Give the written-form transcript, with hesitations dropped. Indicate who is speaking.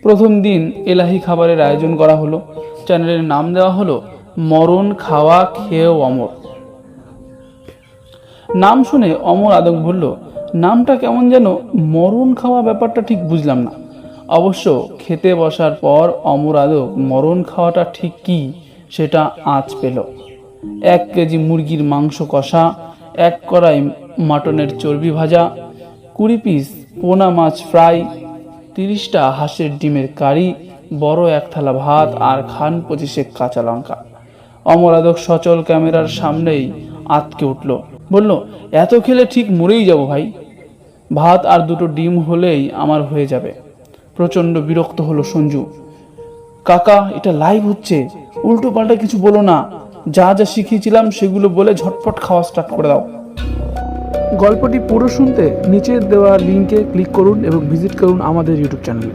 Speaker 1: প্রথম দিন এলাহি খাবারের আয়োজন করা হলো। চ্যানেলের নাম দেওয়া হলো মরণ খাওয়া খেয়েও অমর। নাম শুনে অমর আদক বলল, নামটা কেমন যেন মরণ খাওয়া, ব্যাপারটা ঠিক বুঝলাম না। অবশ্য খেতে বসার পর অমর আদক মরণ খাওয়াটা ঠিক কি সেটা আঁচ পেল। 1 কেজি মুরগির মাংস কষা, 1 কড়াই মাটনের চর্বি ভাজা, 20 পিস পোনা মাছ ফ্রাই, 30টা হাঁসের ডিমের কারি, বড় 1 থালা ভাত আর খান 25 কাঁচা লঙ্কা। অমর আদক সচল ক্যামেরার সামনেই আঁতকে উঠল, বলল, এত খেলে ঠিক মরেই যাব ভাই। ভাত আর 2টো ডিম হলেই আমার হয়ে যাবে। প্রচণ্ড বিরক্ত হলো সঞ্জু। কাকা, এটা লাইভ হচ্ছে, উল্টো পাল্টা কিছু বলো না, যা যা শিখিয়েছিলাম সেগুলো বলে ঝটপট খাওয়া স্টার্ট করে দাও। গল্পটি পুরো শুনতে নিচে দেওয়া লিঙ্কে ক্লিক করুন এবং ভিজিট করুন আমাদের ইউটিউব চ্যানেলে।